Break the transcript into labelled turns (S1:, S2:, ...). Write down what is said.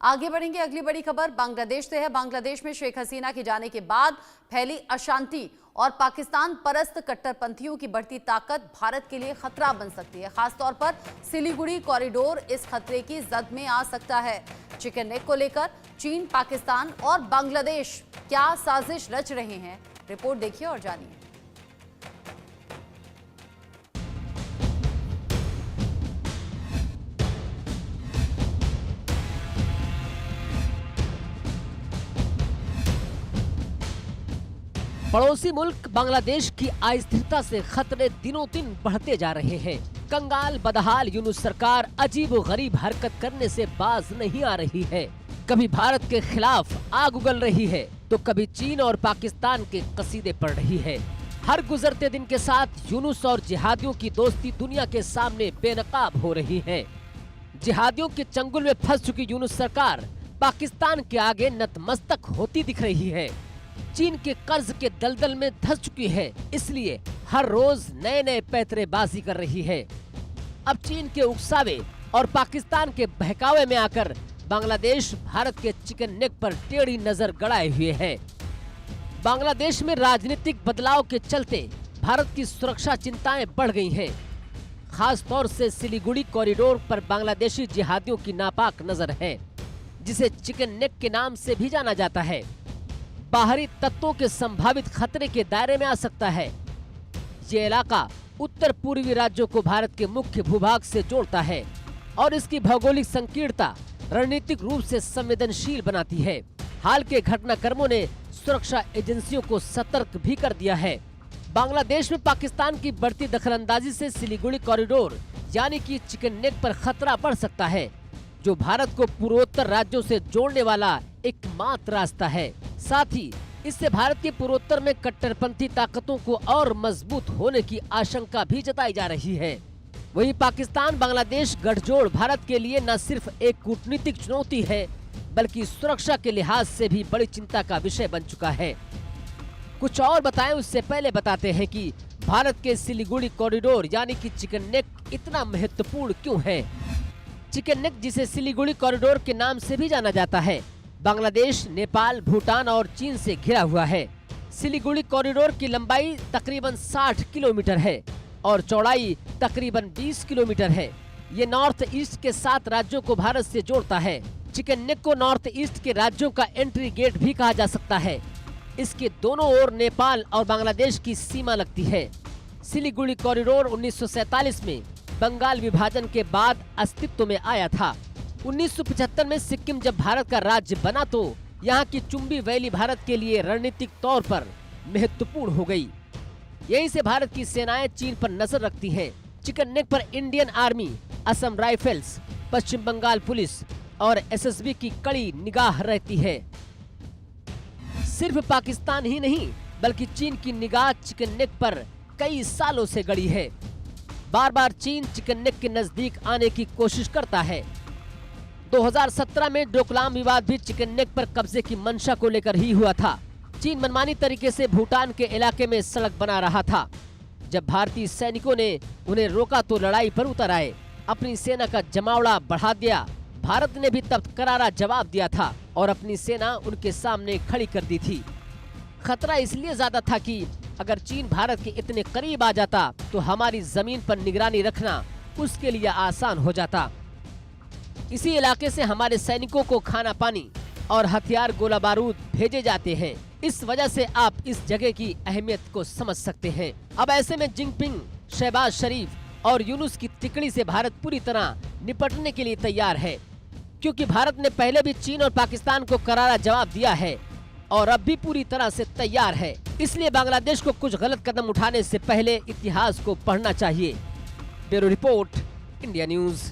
S1: आगे बढ़ेंगे, अगली बड़ी खबर बांग्लादेश से है। बांग्लादेश में शेख हसीना के जाने के बाद फैली अशांति और पाकिस्तान परस्त कट्टरपंथियों की बढ़ती ताकत भारत के लिए खतरा बन सकती है। खासतौर पर सिलीगुड़ी कॉरिडोर इस खतरे की जद में आ सकता है। चिकन नेक को लेकर चीन, पाकिस्तान और बांग्लादेश क्या साजिश रच रहे हैं, रिपोर्ट देखिए और जानिए।
S2: पड़ोसी मुल्क बांग्लादेश की अस्थिरता से खतरे दिनों दिन बढ़ते जा रहे हैं। कंगाल बदहाल यूनुस सरकार अजीब गरीब हरकत करने से बाज नहीं आ रही है। कभी भारत के खिलाफ आग उगल रही है तो कभी चीन और पाकिस्तान के कसीदे पड़ रही है। हर गुजरते दिन के साथ यूनुस और जिहादियों की दोस्ती दुनिया के सामने बेनकाब हो रही है। जिहादियों के चंगुल में फंस चुकी यूनुस सरकार पाकिस्तान के आगे नतमस्तक होती दिख रही है। चीन के कर्ज के दलदल में धंस चुकी है, इसलिए हर रोज नए नए पैतरेबाजी कर रही है। अब चीन के उकसावे और पाकिस्तान के बहकावे में आकर बांग्लादेश भारत के चिकन नेक पर टेढ़ी नजर गड़ाए हुए है। बांग्लादेश में राजनीतिक बदलाव के चलते भारत की सुरक्षा चिंताएं बढ़ गई हैं। खास तौर से सिलीगुड़ी कॉरिडोर पर बांग्लादेशी जिहादियों की नापाक नजर है, जिसे चिकन नेक के नाम से भी जाना जाता है। बाहरी तत्वों के संभावित खतरे के दायरे में आ सकता है। ये इलाका उत्तर पूर्वी राज्यों को भारत के मुख्य भूभाग से जोड़ता है और इसकी भौगोलिक संकीर्णता रणनीतिक रूप से संवेदनशील बनाती है। हाल के घटनाक्रमों ने सुरक्षा एजेंसियों को सतर्क भी कर दिया है। बांग्लादेश में पाकिस्तान की बढ़ती दखलंदाजी से सिलीगुड़ी कॉरिडोर यानी कि चिकन नेक पर खतरा बढ़ सकता है, जो भारत को पूर्वोत्तर राज्यों से जोड़ने वाला एकमात्र रास्ता है। साथ ही इससे भारत के पूर्वोत्तर में कट्टरपंथी ताकतों को और मजबूत होने की आशंका भी जताई जा रही है। वहीं पाकिस्तान बांग्लादेश गठजोड़ भारत के लिए न सिर्फ एक कूटनीतिक चुनौती है, बल्कि सुरक्षा के लिहाज से भी बड़ी चिंता का विषय बन चुका है। कुछ और बताएं उससे पहले बताते हैं कि भारत के सिलीगुड़ी कॉरिडोर यानी कि चिकन नेक इतना महत्वपूर्ण क्यों है। चिकन नेक, जिसे सिलीगुड़ी कॉरिडोर के नाम से भी जाना जाता है, बांग्लादेश, नेपाल, भूटान और चीन से घिरा हुआ है। सिलीगुड़ी कॉरिडोर की लंबाई तकरीबन 60 किलोमीटर है और चौड़ाई तकरीबन 20 किलोमीटर है। ये नॉर्थ ईस्ट के 7 राज्यों को भारत से जोड़ता है। चिकन नेक को नॉर्थ ईस्ट के राज्यों का एंट्री गेट भी कहा जा सकता है। इसके दोनों ओर नेपाल और बांग्लादेश की सीमा लगती है। सिलीगुड़ी कॉरिडोर 1947 में बंगाल विभाजन के बाद अस्तित्व में आया था। 1975 में सिक्किम जब भारत का राज्य बना तो यहाँ की चुम्बी वैली भारत के लिए रणनीतिक तौर पर महत्वपूर्ण हो गई। यहीं से भारत की सेनाएं चीन पर नजर रखती हैं। चिकन नेक पर इंडियन आर्मी, असम राइफल्स, पश्चिम बंगाल पुलिस और एसएसबी की कड़ी निगाह रहती है। सिर्फ पाकिस्तान ही नहीं, बल्कि चीन की निगाह चिकन नेक पर कई सालों से गड़ी है। बार बार चीन चिकन नेक के नजदीक आने की कोशिश करता है। 2017 में डोकलाम विवाद भी चिकन नेक पर कब्जे की मंशा को लेकर ही हुआ था। चीन मनमानी तरीके से भूटान के इलाके में सड़क बना रहा था। जब भारतीय सैनिकों ने उन्हें रोका तो लड़ाई पर उतर आए, अपनी सेना का जमावड़ा बढ़ा दिया। भारत ने भी तब करारा जवाब दिया था और अपनी सेना उनके सामने खड़ी कर दी थी। खतरा इसलिए ज्यादा था कि अगर चीन भारत के इतने करीब आ जाता तो हमारी जमीन पर निगरानी रखना उसके लिए आसान हो जाता। इसी इलाके से हमारे सैनिकों को खाना पानी और हथियार, गोला बारूद भेजे जाते हैं। इस वजह से आप इस जगह की अहमियत को समझ सकते हैं। अब ऐसे में जिनपिंग, शहबाज शरीफ और यूनुस की तिकड़ी से भारत पूरी तरह निपटने के लिए तैयार है, क्योंकि भारत ने पहले भी चीन और पाकिस्तान को करारा जवाब दिया है और अब भी पूरी तरह से तैयार है। इसलिए बांग्लादेश को कुछ गलत कदम उठाने से पहले इतिहास को पढ़ना चाहिए। Bureau report, India news.